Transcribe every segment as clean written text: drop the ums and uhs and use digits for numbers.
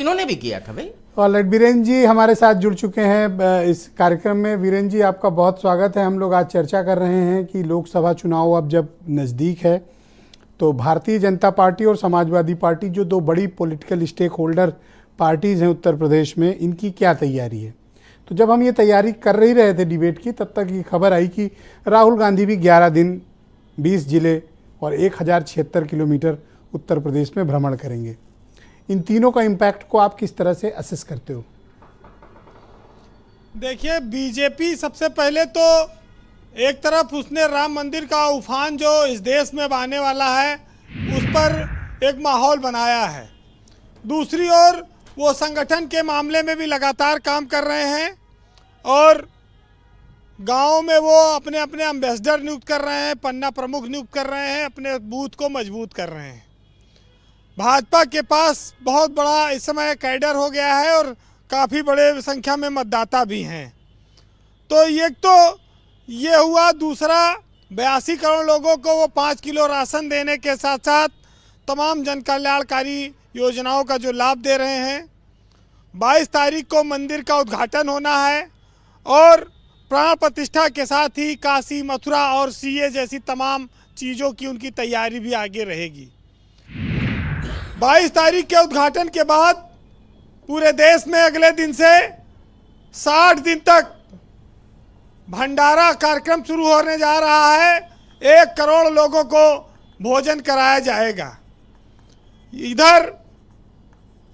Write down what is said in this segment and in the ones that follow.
इन्होंने भी किया था भाई। और वीरेंद्र जी हमारे साथ जुड़ चुके हैं इस कार्यक्रम में। वीरेंद्र जी, आपका बहुत स्वागत है। हम लोग आज चर्चा कर रहे हैं कि लोकसभा चुनाव अब जब नज़दीक है तो भारतीय जनता पार्टी और समाजवादी पार्टी, जो दो बड़ी पॉलिटिकल स्टेक होल्डर पार्टीज़ हैं उत्तर प्रदेश में, इनकी क्या तैयारी है। तो जब हम ये तैयारी कर ही रहे थे डिबेट की, तब तक ये खबर आई कि राहुल गांधी भी 11 दिन 20 जिले और 1076 किलोमीटर उत्तर प्रदेश में भ्रमण करेंगे। इन तीनों का इम्पैक्ट को आप किस तरह से असेस करते हो? देखिए, बीजेपी सबसे पहले तो एक तरफ उसने राम मंदिर का उफान जो इस देश में आने वाला है उस पर एक माहौल बनाया है। दूसरी ओर वो संगठन के मामले में भी लगातार काम कर रहे हैं और गांव में वो अपने अपने एम्बेसडर नियुक्त कर रहे हैं, पन्ना प्रमुख नियुक्त कर रहे हैं, अपने बूथ को मजबूत कर रहे हैं। भाजपा के पास बहुत बड़ा इस समय कैडर हो गया है और काफ़ी बड़े संख्या में मतदाता भी हैं। तो एक तो ये हुआ। दूसरा, 82 करोड़ लोगों को वो 5 किलो राशन देने के साथ साथ तमाम जन कल्याणकारी योजनाओं का जो लाभ दे रहे हैं। 22 तारीख को मंदिर का उद्घाटन होना है और प्राण प्रतिष्ठा के साथ ही काशी, मथुरा और सीए जैसी तमाम चीज़ों की उनकी तैयारी भी आगे रहेगी। 22 तारीख के उद्घाटन के बाद पूरे देश में अगले दिन से 60 दिन तक भंडारा कार्यक्रम शुरू होने जा रहा है। 1 करोड़ लोगों को भोजन कराया जाएगा। इधर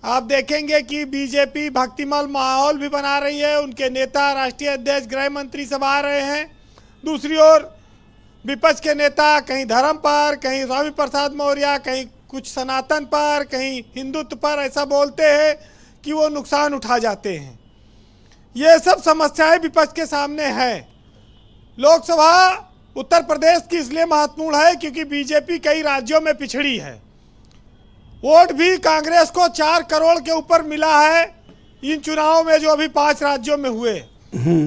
आप देखेंगे कि बीजेपी भक्तिमय माहौल भी बना रही है। उनके नेता, राष्ट्रीय अध्यक्ष, गृह मंत्री सब आ रहे हैं। दूसरी ओर विपक्ष के नेता कहीं धर्म पर, कहीं स्वामी प्रसाद मौर्य, कहीं कुछ सनातन पर, कहीं हिंदुत्व पर ऐसा बोलते हैं कि वो नुकसान उठा जाते हैं। ये सब समस्याएं विपक्ष के सामने है। लोकसभा उत्तर प्रदेश की इसलिए महत्वपूर्ण है क्योंकि बीजेपी कई राज्यों में पिछड़ी है। वोट भी कांग्रेस को 4 करोड़ के ऊपर मिला है इन चुनावों में जो अभी 5 राज्यों में हुए।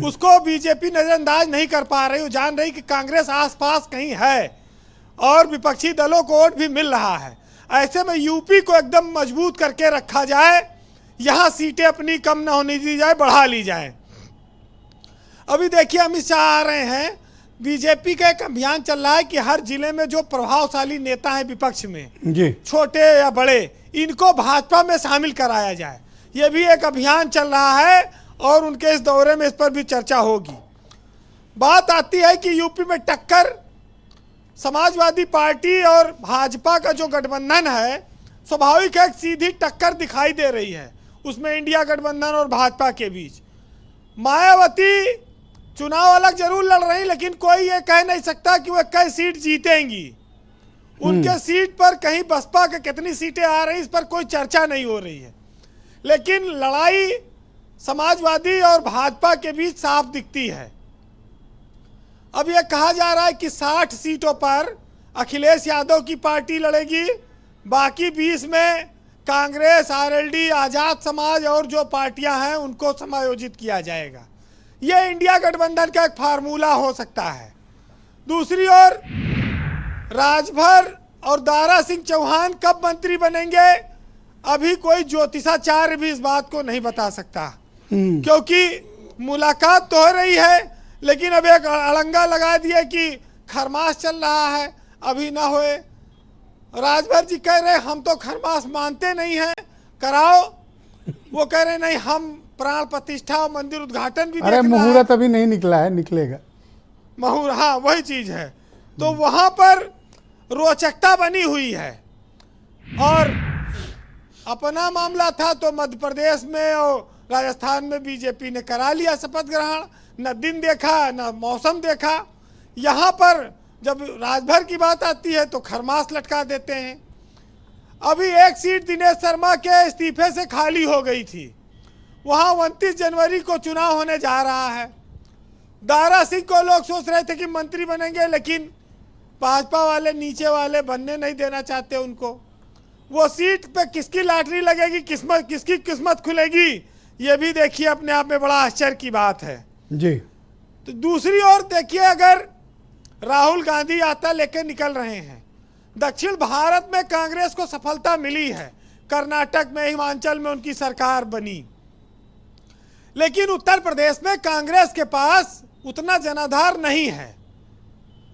उसको बीजेपी नजरअंदाज नहीं कर पा रही। वो जान रही कि कांग्रेस आसपास कहीं है और विपक्षी दलों को वोट भी मिल रहा है। ऐसे में यूपी को एकदम मजबूत करके रखा जाए, यहाँ सीटें अपनी कम न होने दी जाए, बढ़ा ली जाए। अभी देखिए, अमित शाह आ रहे हैं। बीजेपी का एक अभियान चल रहा है कि हर जिले में जो प्रभावशाली नेता हैं विपक्ष में जी, छोटे या बड़े, इनको भाजपा में शामिल कराया जाए। ये भी एक अभियान चल रहा है और उनके इस दौरे में इस पर भी चर्चा होगी। बात आती है कि यूपी में टक्कर समाजवादी पार्टी और भाजपा का जो गठबंधन है, स्वाभाविक है सीधी टक्कर दिखाई दे रही है उसमें इंडिया गठबंधन और भाजपा के बीच। मायावती चुनाव अलग जरूर लड़ रही, लेकिन कोई ये कह नहीं सकता कि वह कई सीट जीतेंगी। उनके सीट पर कहीं बसपा के कितनी सीटें आ रही, इस पर कोई चर्चा नहीं हो रही है। लेकिन लड़ाई समाजवादी और भाजपा के बीच साफ दिखती है। अब यह कहा जा रहा है कि 60 सीटों पर अखिलेश यादव की पार्टी लड़ेगी, बाकी 20 में कांग्रेस, आरएलडी, आजाद समाज और जो पार्टियां हैं उनको समायोजित किया जाएगा। यह इंडिया गठबंधन का एक फार्मूला हो सकता है। दूसरी ओर राजभर और दारा सिंह चौहान कब मंत्री बनेंगे, अभी कोई ज्योतिषाचार्य भी इस बात को नहीं बता सकता, क्योंकि मुलाकात तो हो रही है लेकिन अब एक अड़ंगा लगा दिया कि खरमास चल रहा है, अभी ना होए। राजभर जी कह रहे हम तो खरमास मानते नहीं हैं, कराओ। वो कह रहे नहीं, हम प्राण प्रतिष्ठा और मंदिर उद्घाटन भी। अरे मुहूर्त अभी नहीं निकला है, निकलेगा मुहूर्त। हाँ, वही चीज है। तो वहां पर रोचकता बनी हुई है। और अपना मामला था तो मध्य प्रदेश में और राजस्थान में बीजेपी ने करा लिया शपथ ग्रहण। न दिन देखा न मौसम देखा। यहाँ पर जब राजभर की बात आती है तो खरमास लटका देते हैं। अभी एक सीट दिनेश शर्मा के इस्तीफे से खाली हो गई थी, वहाँ 29 जनवरी को चुनाव होने जा रहा है। दारा सिंह को लोग सोच रहे थे कि मंत्री बनेंगे, लेकिन भाजपा वाले नीचे वाले बनने नहीं देना चाहते उनको। वो सीट पे किसकी लॉटरी लगेगी, किसकी किस्मत खुलेगी, ये भी देखिए अपने आप में बड़ा आश्चर्य की बात है जी। तो दूसरी ओर देखिए, अगर राहुल गांधी यात्रा लेकर निकल रहे हैं, दक्षिण भारत में कांग्रेस को सफलता मिली है। कर्नाटक में, हिमाचल में उनकी सरकार बनी। लेकिन उत्तर प्रदेश में कांग्रेस के पास उतना जनाधार नहीं है।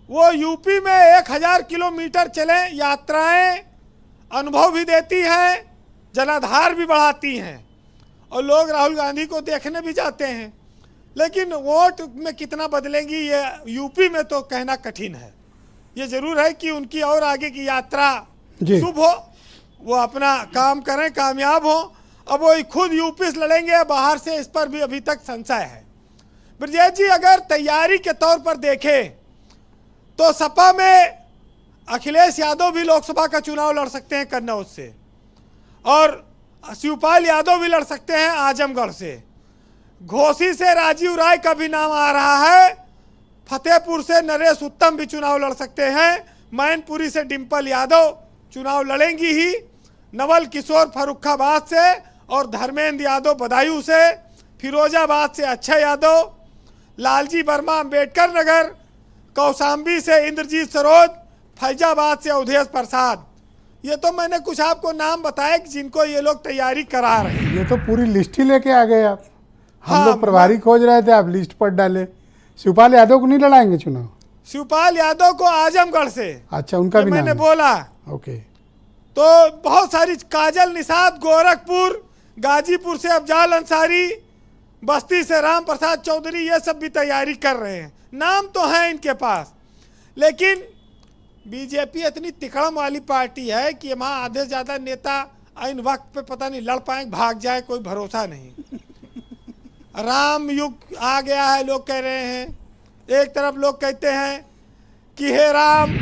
वो यूपी में 1000 किलोमीटर चले यात्राएं अनुभव भी देती हैं, जनाधार भी बढ़ाती हैं, और लोग राहुल गांधी को देखने भी जाते हैं। लेकिन वोट में कितना बदलेंगी ये यूपी में तो कहना कठिन है। ये जरूर है कि उनकी और आगे की यात्रा शुभ हो, वो अपना काम करें, कामयाब हो। अब वो खुद यूपी से लड़ेंगे, बाहर से इस पर भी अभी तक संशय है। ब्रजेश जी, अगर तैयारी के तौर पर देखें तो सपा में अखिलेश यादव भी लोकसभा का चुनाव लड़ सकते हैं कन्नौज से, और शिवपाल यादव भी लड़ सकते हैं आजमगढ़ से। घोसी से राजीव राय का भी नाम आ रहा है। फतेहपुर से नरेश उत्तम भी चुनाव लड़ सकते हैं। मैनपुरी से डिंपल यादव चुनाव लड़ेंगी ही। नवल किशोर फर्रुखाबाद से और धर्मेंद्र यादव बदायूं से। फिरोजाबाद से अक्षय यादव, लालजी वर्मा अंबेडकर नगर, कौशाम्बी से इंद्रजीत सरोज, फैजाबाद से अवधेश प्रसाद। ये तो मैंने कुछ आपको नाम बताए कि जिनको ये लोग तैयारी करा रहे हैं। ये तो पूरी लिस्ट ही लेके आ गए आप। हम लोग प्रभारी खोज रहे थे, आप लिस्ट पर डाले। शिवपाल यादव को नहीं लड़ाएंगे चुनाव? शिवपाल यादव को आजमगढ़ से। अच्छा, उनका भी मैंने नाम बोला। ओके। तो बहुत सारी, काजल निषाद गोरखपुर, गाजीपुर से अफजाल अंसारी, बस्ती से राम प्रसाद चौधरी, ये सब भी तैयारी कर रहे हैं। नाम तो है इनके पास, लेकिन बीजेपी इतनी तिकड़म वाली पार्टी है कि वहाँ आधे से ज़्यादा नेता इन वक्त पे पता नहीं लड़ पाएंगे, भाग जाए, कोई भरोसा नहीं। राम युग आ गया है लोग कह रहे हैं। एक तरफ लोग कहते हैं कि हे राम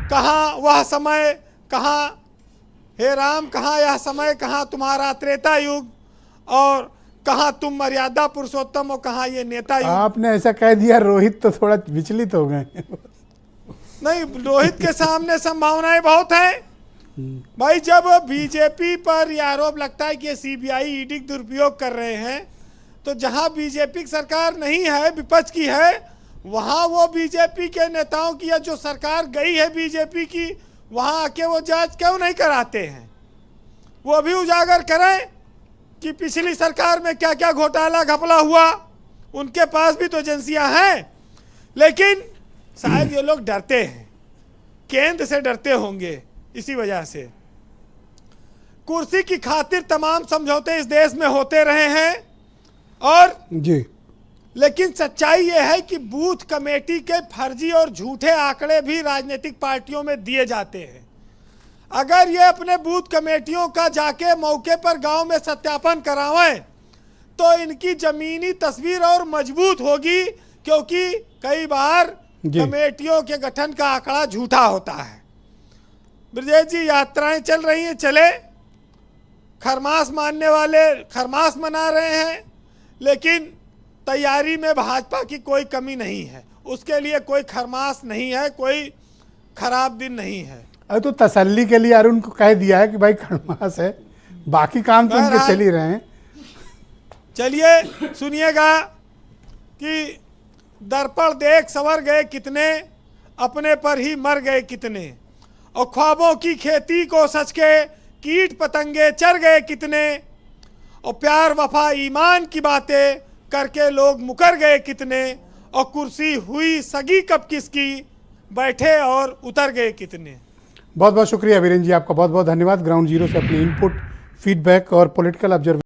कहाँ वह समय, कहाँ हे राम कहाँ यह समय, कहाँ तुम्हारा त्रेता युग, और कहाँ तुम मर्यादा पुरुषोत्तम, और कहाँ ये नेता युग। आपने ऐसा कह दिया, रोहित तो थोड़ा विचलित हो गए। नहीं, रोहित के सामने संभावनाएं बहुत हैं भाई। जब बीजेपी पर यह आरोप लगता है कि ये सीबीआई ईडी दुरुपयोग कर रहे हैं, तो जहां बीजेपी की सरकार नहीं है, विपक्ष की है, वहां वो बीजेपी के नेताओं की, या जो सरकार गई है बीजेपी की, वहां आके वो जांच क्यों नहीं कराते हैं? वो भी उजागर करें कि पिछली सरकार में क्या क्या घोटाला घपला हुआ। उनके पास भी तो एजेंसियां हैं, लेकिन शायद ये लोग डरते हैं, केंद्र से डरते होंगे, इसी वजह से। कुर्सी की खातिर तमाम समझौते इस देश में होते रहे हैं, और जी, लेकिन सच्चाई ये है कि बूथ कमेटी के फर्जी और झूठे आंकड़े भी राजनीतिक पार्टियों में दिए जाते हैं। अगर ये अपने बूथ कमेटियों का जाके मौके पर गांव में सत्यापन करावें, तो इनकी जमीनी तस्वीर और मजबूत होगी, क्योंकि कई बार कमेटियों के गठन का आंकड़ा झूठा होता है। ब्रजेश जी, यात्राएं चल रही हैं, चले। खरमास मानने वाले खरमास मना रहे हैं, लेकिन तैयारी में भाजपा की कोई कमी नहीं है। उसके लिए कोई खरमास नहीं है, कोई खराब दिन नहीं है। अरे तो तसल्ली के लिए अरुण को कह दिया है कि भाई खरमास है, बाकी काम तो उनके चल ही रहे हैं। चलिए सुनिएगा कि दर्पण देख संवर गए कितने, अपने पर ही मर गए कितने, और ख्वाबों की खेती को सच के कीट पतंगे चर गए कितने, और प्यार वफा ईमान की बातें करके लोग मुकर गए कितने, और कुर्सी हुई सगी कब किसकी, बैठे और उतर गए कितने। बहुत बहुत शुक्रिया वीरेंद्र जी, आपका बहुत बहुत धन्यवाद। ग्राउंड जीरो से अपने इनपुट, फीडबैक और पॉलिटिकल ऑब्जर्वेशन